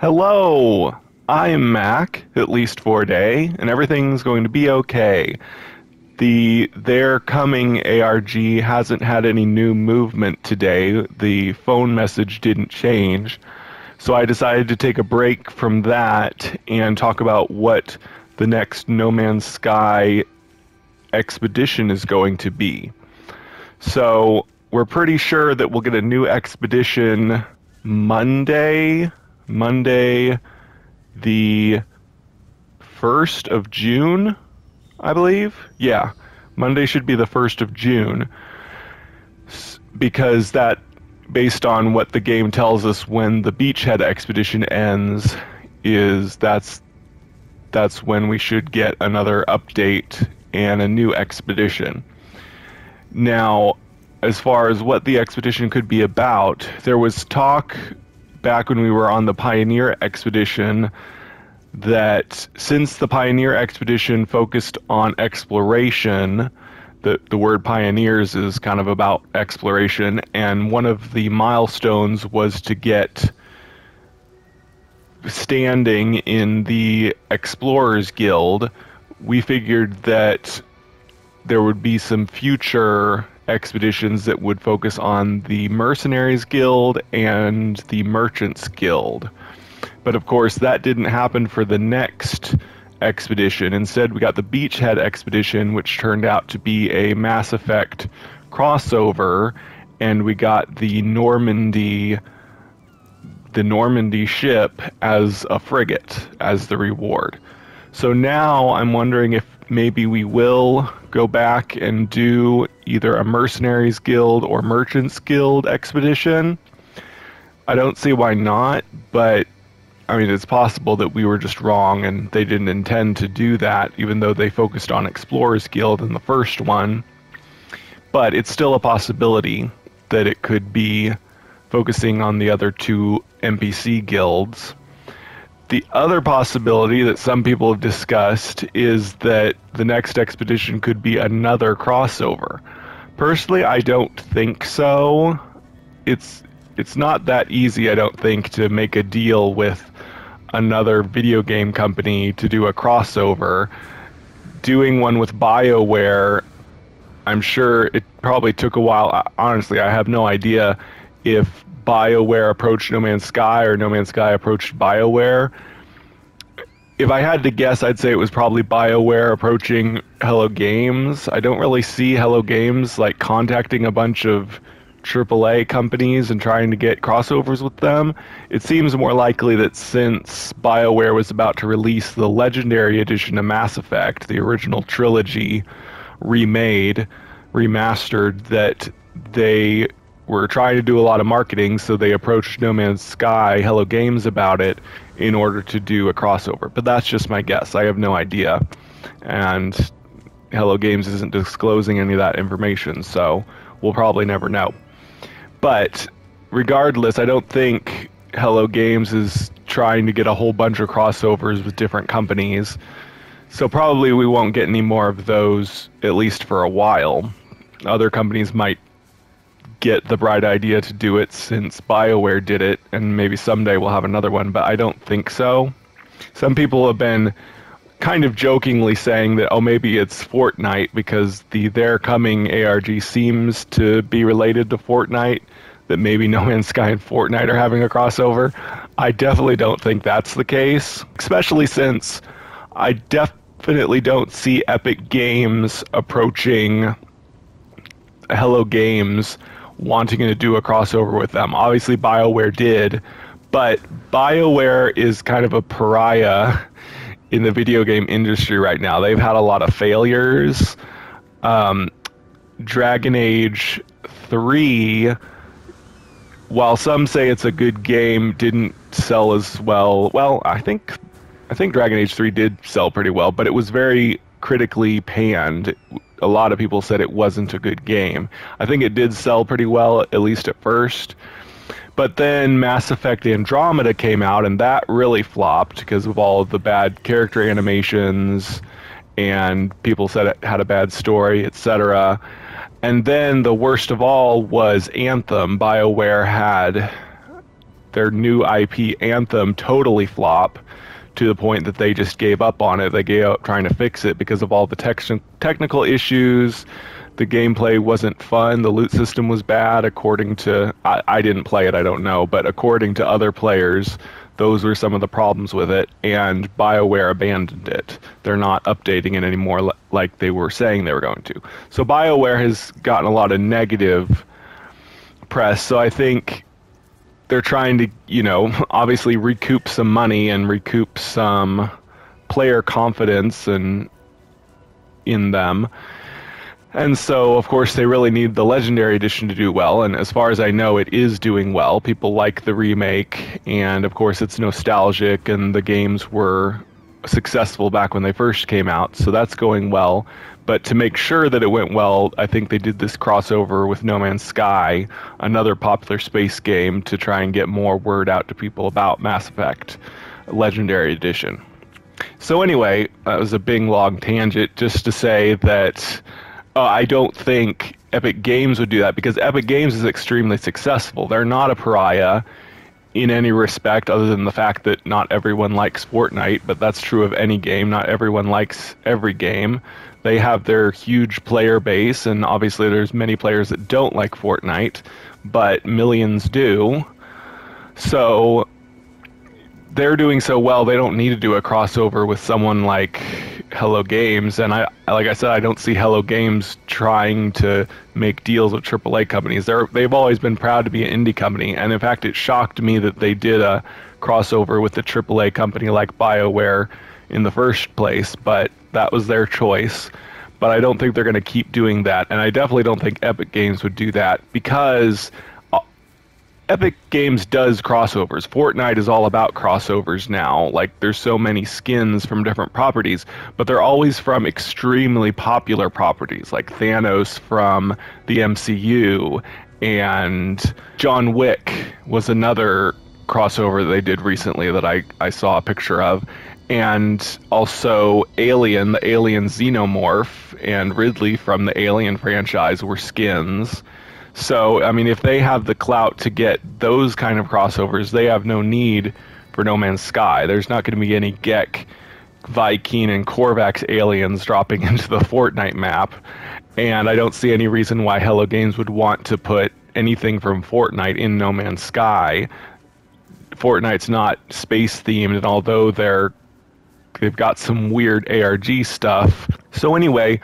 Hello, I'm Mac, at least for a day, and everything's going to be okay. The Their Coming ARG hasn't had any new movement today. The phone message didn't change. So I decided to take a break from that and talk about what the next No Man's Sky expedition is going to be. So we're pretty sure that we'll get a new expedition Monday the 1st of June, I believe. Yeah, Monday should be the 1st of June, because that, based on what the game tells us when the Beachhead expedition ends, that's when we should get another update and a new expedition. Now, as far as what the expedition could be about, there was talk back when we were on the Pioneer expedition that since the Pioneer expedition focused on exploration, the word pioneers is kind of about exploration, and one of the milestones was to get standing in the Explorers Guild. We figured that there would be some future expeditions that would focus on the Mercenaries Guild and the Merchants Guild. But of course, that didn't happen for the next expedition. Instead, we got the Beachhead expedition, which turned out to be a Mass Effect crossover, and we got the Normandy ship as a frigate as the reward. So now I'm wondering if maybe we will go back and do either a Mercenaries Guild or Merchants Guild expedition. I don't see why not, but I mean, it's possible that we were just wrong and they didn't intend to do that, even though they focused on Explorers Guild in the first one. But it's still a possibility that it could be focusing on the other two NPC guilds. The other possibility that some people have discussed is that the next expedition could be another crossover. Personally, I don't think so. It's not that easy, I don't think, to make a deal with another video game company to do a crossover. Doing one with BioWare, I'm sure it probably took a while. Honestly, I have no idea if BioWare approached No Man's Sky or No Man's Sky approached BioWare. If I had to guess, I'd say it was probably BioWare approaching Hello Games. I don't really see Hello Games like contacting a bunch of AAA companies and trying to get crossovers with them. It seems more likely that since BioWare was about to release the Legendary Edition of Mass Effect, the original trilogy remastered, that they were trying to do a lot of marketing, so they approached No Man's Sky, Hello Games, about it in order to do a crossover. But that's just my guess. I have no idea. And Hello Games isn't disclosing any of that information, so we'll probably never know. But regardless, I don't think Hello Games is trying to get a whole bunch of crossovers with different companies. So probably we won't get any more of those, at least for a while. Other companies might get the bright idea to do it since BioWare did it, and maybe someday we'll have another one, but I don't think so. Some people have been kind of jokingly saying that, oh, maybe it's Fortnite, because the Their Coming ARG seems to be related to Fortnite, that maybe No Man's Sky and Fortnite are having a crossover. I definitely don't think that's the case, especially since I definitely don't see Epic Games approaching Hello Games wanting to do a crossover with them. Obviously, BioWare did, but BioWare is kind of a pariah in the video game industry right now. They've had a lot of failures. Dragon Age 3, while some say it's a good game, didn't sell as well. Well, I think Dragon Age 3 did sell pretty well, but it was very critically panned. A lot of people said it wasn't a good game. I think it did sell pretty well, at least at first. But then Mass Effect Andromeda came out, and that really flopped because of all of the bad character animations, and people said it had a bad story, etc. And then the worst of all was Anthem. BioWare had their new IP Anthem totally flop to the point that they just gave up on it. They gave up trying to fix it because of all the technical issues. The gameplay wasn't fun. The loot system was bad, according to... I didn't play it, I don't know, but according to other players, those were some of the problems with it, and BioWare abandoned it. They're not updating it anymore like they were saying they were going to. So BioWare has gotten a lot of negative press, so I think they're trying to, you know, obviously recoup some money and recoup some player confidence in them. And so, of course, they really need the Legendary Edition to do well, and as far as I know, it is doing well. People like the remake, and of course it's nostalgic, and the games were successful back when they first came out, so that's going well. But to make sure that it went well, I think they did this crossover with No Man's Sky, another popular space game, to try and get more word out to people about Mass Effect Legendary Edition. So anyway, that was a big long tangent just to say that I don't think Epic Games would do that, because Epic Games is extremely successful. They're not a pariah in any respect other than the fact that not everyone likes Fortnite, but that's true of any game. Not everyone likes every game. They have their huge player base, and obviously there's many players that don't like Fortnite, but millions do. So they're doing so well, they don't need to do a crossover with someone like Hello Games. And like I said, I don't see Hello Games trying to make deals with AAA companies. They've always been proud to be an indie company, and in fact, it shocked me that they did a crossover with a AAA company like BioWare in the first place, but that was their choice. But I don't think they're going to keep doing that, and I definitely don't think Epic Games would do that, because Epic Games does crossovers. Fortnite is all about crossovers now. Like, there's so many skins from different properties, but they're always from extremely popular properties, like Thanos from the MCU, and John Wick was another crossover that they did recently that I saw a picture of. And also Alien, the Alien Xenomorph, and Ridley from the Alien franchise were skins. So, I mean, if they have the clout to get those kind of crossovers, they have no need for No Man's Sky. There's not going to be any Gek, Viking, and Korvax aliens dropping into the Fortnite map. And I don't see any reason why Hello Games would want to put anything from Fortnite in No Man's Sky. Fortnite's not space-themed, and although they've got some weird ARG stuff. So anyway,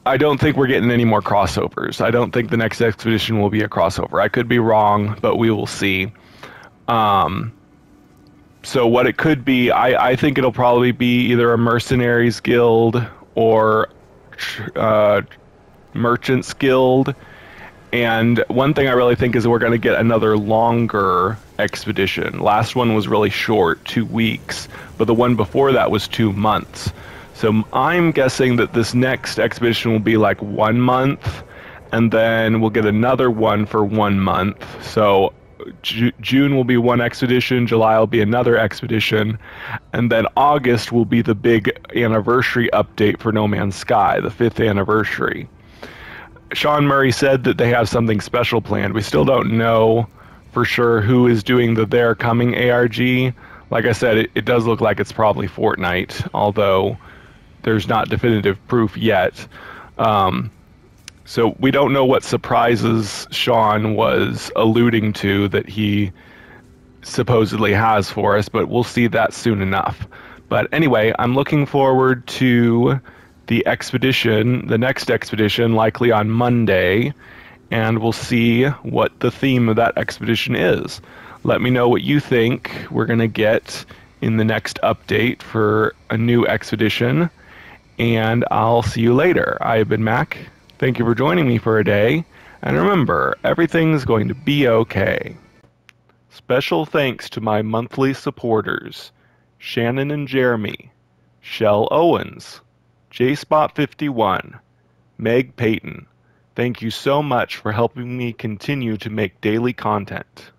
I don't think we're getting any more crossovers. I don't think the next expedition will be a crossover. I could be wrong, but we will see. So what it could be, I think it'll probably be either a Mercenaries Guild or Merchants Guild. And one thing I really think is we're going to get another longer expedition. Last one was really short, 2 weeks, but the one before that was 2 months. So I'm guessing that this next expedition will be like 1 month, and then we'll get another one for 1 month. So June will be one expedition, July will be another expedition, and then August will be the big anniversary update for No Man's Sky, the 5th anniversary. Sean Murray said that they have something special planned. We still don't know for sure who is doing the They're Coming ARG. Like I said, it does look like it's probably Fortnite, although there's not definitive proof yet. So we don't know what surprises Sean was alluding to that he supposedly has for us, but we'll see that soon enough. But anyway, I'm looking forward to the expedition, the next expedition, likely on Monday, and we'll see what the theme of that expedition is. Let me know what you think we're going to get in the next update for a new expedition, and I'll see you later. I have been Mac. Thank you for joining me for a day, and remember, everything's going to be okay. Special thanks to my monthly supporters, Shannon and Jeremy, Shell Owens, JSpot51, Meg Payton. Thank you so much for helping me continue to make daily content.